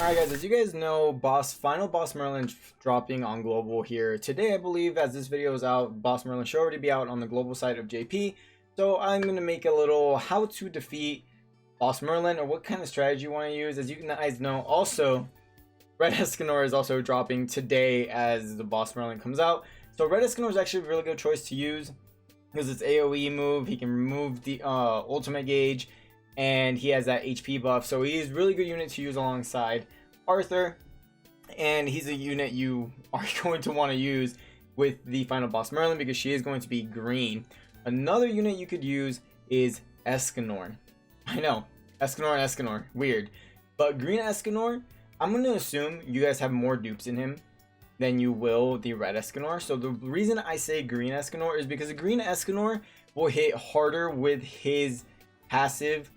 Alright guys, as you guys know, Final Boss Merlin dropping on global here today. I believe as this video is out, Boss Merlin should already be out on the global side of JP. So I'm going to make a little how to defeat Boss Merlin, or what kind of strategy you want to use. As you guys know, also Red Escanor is also dropping today as the Boss Merlin comes out. So Red Escanor is actually a really good choice to use because it's AoE move. He can remove the ultimate gauge, and he has that HP buff, so he is a really good unit to use alongside Arthur, and he's a unit you are going to want to use with the Final Boss Merlin because she is going to be green. Another unit you could use is Escanor. I know, Escanor and Escanor, weird. But green Escanor, I'm going to assume you guys have more dupes in him than you will the red Escanor. So the reason I say green Escanor is because the green Escanor will hit harder with his passive,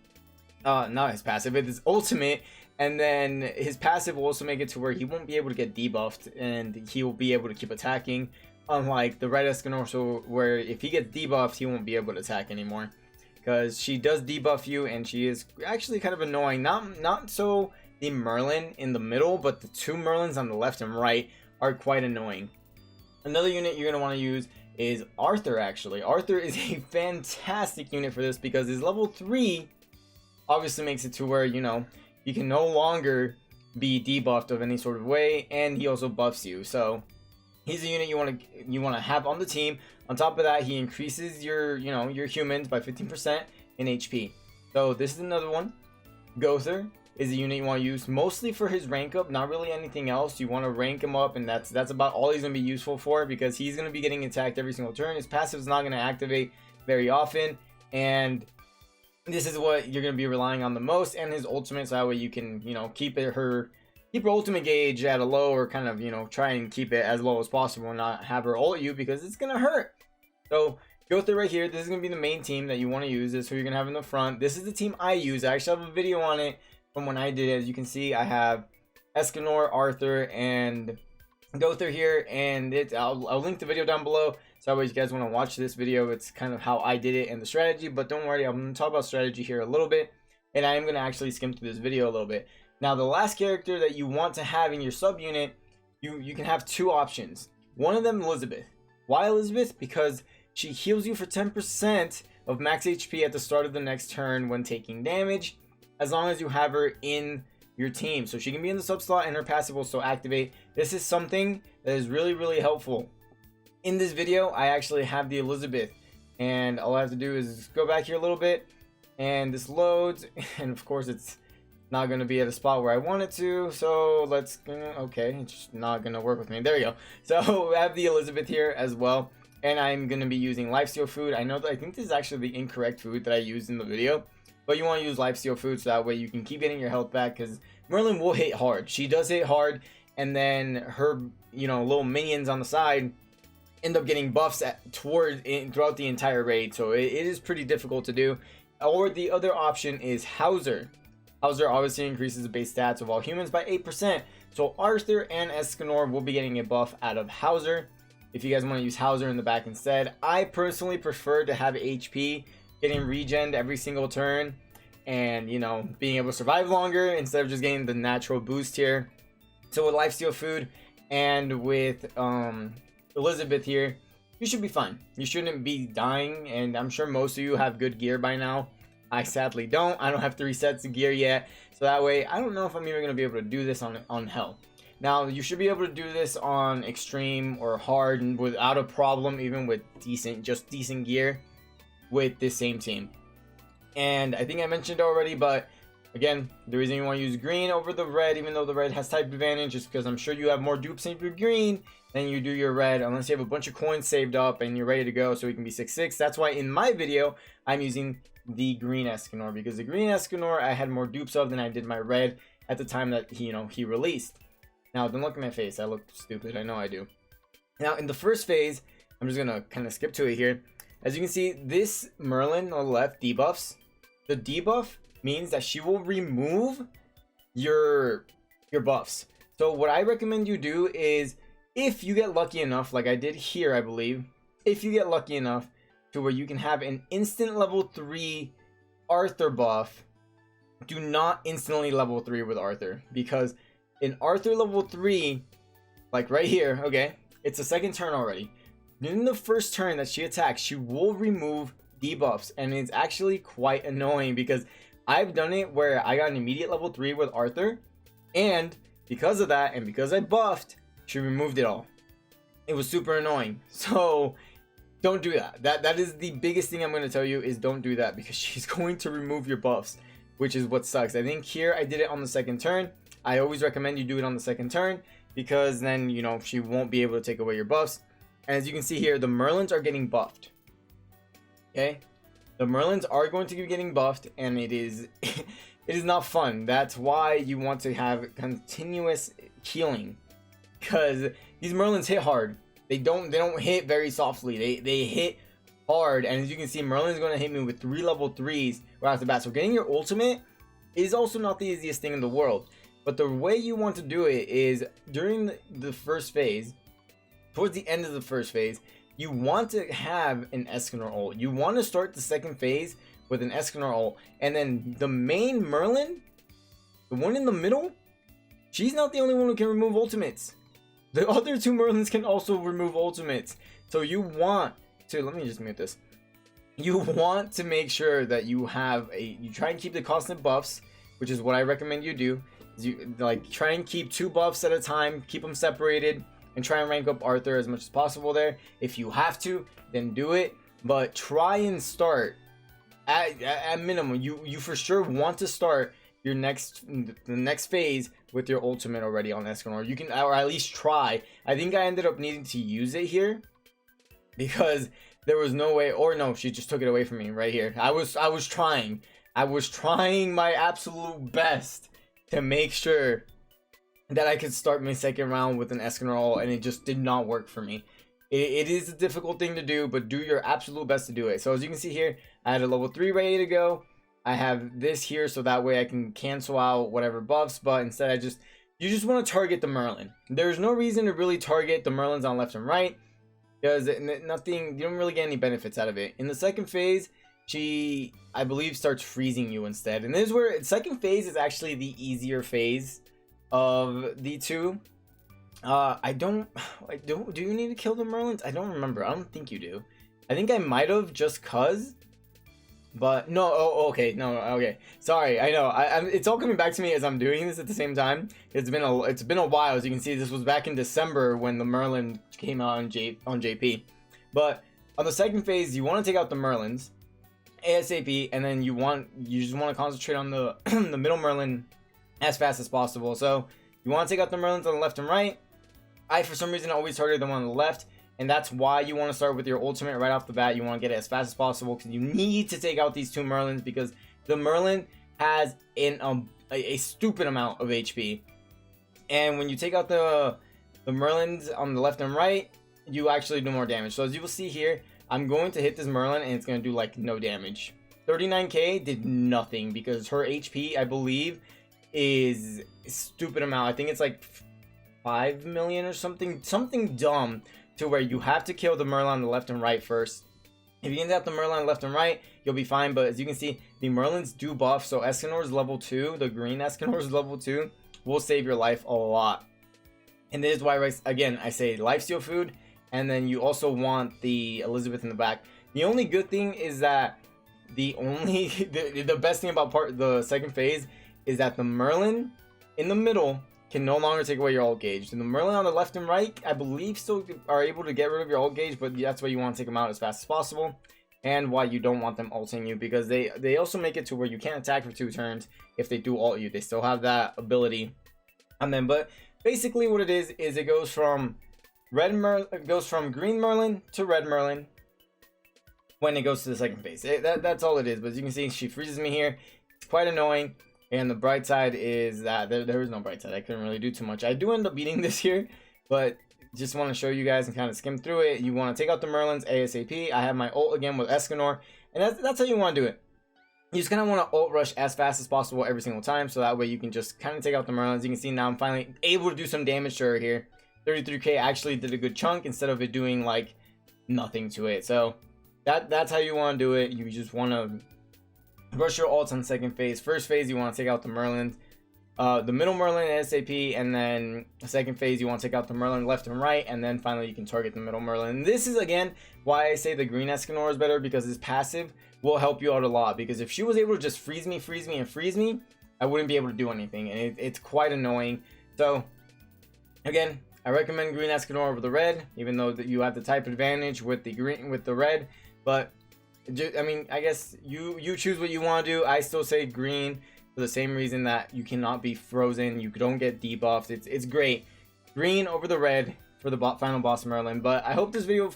not his passive, with his ultimate, and then his passive will also make it to where he won't be able to get debuffed and he will be able to keep attacking, unlike the red Escanor, so where if he gets debuffed he won't be able to attack anymore, because she does debuff you and she is actually kind of annoying. Not so the Merlin in the middle, but the two Merlins on the left and right are quite annoying. Another unit you're going to want to use is Arthur. Actually, Arthur is a fantastic unit for this because his level 3 obviously makes it to where, you know, you can no longer be debuffed of any sort of way, and he also buffs you. So he's a unit you want to have on the team. On top of that, he increases your humans by 15% in HP. So this is another one. Gother is a unit you want to use mostly for his rank up, not really anything else. You want to rank him up, and that's about all he's going to be useful for, because he's going to be getting attacked every single turn. His passive is not going to activate very often, and this is what you're going to be relying on the most, and his ultimate, so that way you can, you know, keep her ultimate gauge at a low, or kind of, you know, try and keep it as low as possible and not have her ult you, because it's going to hurt. So Gother right here, this is going to be the main team that you want to use. This is who you're going to have in the front. This is the team I use. I actually have a video on it from when I did it. As you can see, I have Escanor, Arthur, and Gother here, and I'll link the video down below, so that way you guys want to watch this video. It's kind of how I did it and the strategy, but don't worry, I'm going to talk about strategy here a little bit, and I am going to actually skim through this video a little bit. Now, the last character that you want to have in your subunit, you can have two options. One of them, Elizabeth. Why Elizabeth? Because she heals you for 10% of max HP at the start of the next turn when taking damage, as long as you have her in your team. So she can be in the sub slot and her passive will still activate. This is something that is really helpful. In this video, I actually have the Elizabeth, and all I have to do is go back here a little bit, and this loads, and of course it's not going to be at a spot where I want it to, so let's, okay, it's just not going to work with me. There you go. So I have the Elizabeth here as well, and I'm going to be using lifesteal food. I think this is actually the incorrect food that I used in the video, but you want to use lifesteal food so that way you can keep getting your health back, because Merlin will hit hard. She does hit hard, and then her, you know, little minions on the side end up getting buffs throughout the entire raid, so it is pretty difficult to do. Or the other option is Hauser. Hauser obviously increases the base stats of all humans by 8%, so Arthur and Escanor will be getting a buff out of Hauser. If you guys want to use Hauser in the back instead, I personally prefer to have HP getting regened every single turn, and, you know, being able to survive longer instead of just getting the natural boost here. So with lifesteal food and with Elizabeth here, you should be fine. You shouldn't be dying, and I'm sure most of you have good gear by now. I sadly don't. I don't have 3 sets of gear yet, so that way I don't know if I'm even going to be able to do this on Hell. Now, you should be able to do this on extreme or hard and without a problem, even with decent gear with this same team. And I think I mentioned already, but again, the reason you want to use green over the red, even though the red has type advantage, is because I'm sure you have more dupes in your green than you do your red, unless you have a bunch of coins saved up and you're ready to go, so we can be 6/6. That's why in my video I'm using the green Escanor, because the green Escanor I had more dupes of than I did my red at the time that he released. Now, don't look at my face. I look stupid. I know I do. Now, in the first phase, I'm just gonna kind of skip to it here. As you can see, this Merlin on the left debuffs. The debuff means that she will remove your buffs. So what I recommend you do is, if you get lucky enough, like I did here, I believe, if you get lucky enough to where you can have an instant level 3 Arthur buff, do not instantly level 3 with Arthur, because in Arthur level 3, like right here, okay, it's the second turn already. In the first turn that she attacks, she will remove debuffs, and it's actually quite annoying because I've done it where I got an immediate level 3 with Arthur, and because of that, and because I buffed, she removed it all. It was super annoying. So don't do that. That is the biggest thing I'm going to tell you, is don't do that, because she's going to remove your buffs, which is what sucks. I think here I did it on the second turn. I always recommend you do it on the second turn, because then, you know, she won't be able to take away your buffs. And as you can see here, the Merlins are getting buffed. Okay, the Merlins are going to be getting buffed, and it is it is not fun. That's why you want to have continuous healing, because these Merlins hit hard. They don't hit very softly. They hit hard, and as you can see, Merlin's going to hit me with 3 level 3s right off the bat. So getting your ultimate is also not the easiest thing in the world. But the way you want to do it is during the first phase, towards the end of the first phase, you want to have an Escanor ult. You want to start the second phase with an Escanor ult, and then the main Merlin, the one in the middle, she's not the only one who can remove ultimates. The other 2 Merlins can also remove ultimates. So you want to, let me just mute this. You want to make sure that you try and keep the constant buffs, which is what I recommend you do. You like try and keep 2 buffs at a time, keep them separated, and try and rank up Arthur as much as possible there. If you have to, then do it, but try and start at minimum. You for sure want to start the next phase with your ultimate already on Escanor. You can, or at least try. I think I ended up needing to use it here because there was no way, or no, she just took it away from me right here. I was trying my absolute best to make sure that I could start my second round with an Escanor ult, and it just did not work for me. It is a difficult thing to do, but do your absolute best to do it. So as you can see here, I had a level 3 ready to go. I have this here so that way I can cancel out whatever buffs, but instead you just want to target the Merlin. There's no reason to really target the Merlins on left and right, because you don't really get any benefits out of it. In the second phase, she, I believe, starts freezing you instead. And this is where second phase is actually the easier phase of the 2. do you need to kill the Merlins? I don't remember. I don't think you do. I think I might have just cuz, but no. Oh, okay. No, okay. Sorry. I know. It's all coming back to me as I'm doing this at the same time. It's been a while. As you can see, this was back in December when the Merlin came out on JP. But on the second phase, you want to take out the Merlins ASAP, and then you just want to concentrate on the the middle Merlin as fast as possible. So you want to take out the Merlins on the left and right. I, for some reason, always target them on the left, and that's why you want to start with your ultimate right off the bat. You want to get it as fast as possible, because you need to take out these 2 Merlins, because the Merlin has a stupid amount of HP, and when you take out the Merlins on the left and right, you actually do more damage. So as you will see here, I'm going to hit this Merlin, and it's going to do like no damage. 39k did nothing, because her HP, I believe, is a stupid amount. I think it's like 5 million or something dumb, to where you have to kill the Merlin on the left and right first. If you end up the Merlin left and right, you'll be fine. But as you can see, the Merlins do buff, so Escanor's level 2, the green Escanor's level 2 will save your life a lot. And this is why, again, I say lifesteal food, and then you also want the Elizabeth in the back. The only good thing is that the best thing about the second phase is that the Merlin in the middle can no longer take away your ult gauge. And the Merlin on the left and right, I believe, still are able to get rid of your ult gauge, but that's why you want to take them out as fast as possible, and why you don't want them ulting you, because they also make it to where you can't attack for 2 turns if they do ult you. They still have that ability on them. But basically what it is it goes from green Merlin to red Merlin when it goes to the second phase. That's all it is. But as you can see, she freezes me here. It's quite annoying. And the bright side is that there is no bright side. I couldn't really do too much. I do end up beating this here, but just want to show you guys and kind of skim through it. You want to take out the Merlins ASAP. I have my ult again with Escanor, and that's how you want to do it. You just kind of want to ult rush as fast as possible every single time, so that way you can just kind of take out the Merlins. You can see now I'm finally able to do some damage to her here. 33k actually did a good chunk instead of it doing like nothing to it. So that's how you want to do it. You just want to rush your ults on second phase. First phase, you want to take out the Merlins. the middle Merlin ASAP, and then the second phase you want to take out the Merlin left and right, and then finally you can target the middle Merlin. And this is again why I say the green Escanor is better, because his passive will help you out a lot. Because if she was able to just freeze me, I wouldn't be able to do anything, and it's quite annoying. So again, I recommend green Escanor over the red, even though that you have the type advantage with the green with the red. But I mean, I guess you choose what you want to do. I still say green for the same reason that you cannot be frozen, you don't get debuffed. It's great. Green over the red for the final boss Merlin. But I hope this video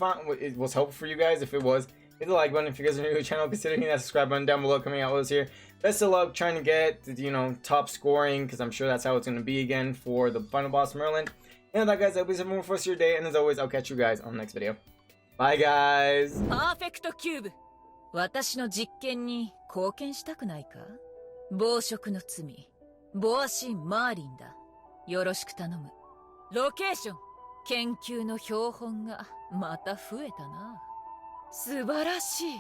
was helpful for you guys. If it was, hit the like button. If you guys are new to the channel, consider hitting that subscribe button down below. Coming out with us here. Best of luck trying to get, you know, top scoring, because I'm sure that's how it's going to be again for the final boss Merlin. And that, guys, I hope you have more for your day. And as always, I'll catch you guys on the next video. Bye, guys. Perfect Cube. 私の実験に貢献したくないか？暴食の罪、ボアシン・マーリンだ。よろしく頼む。ロケーション、研究の標本がまた増えたな。素晴らしい。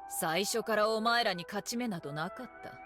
最初からお前らに勝ち目などなかった。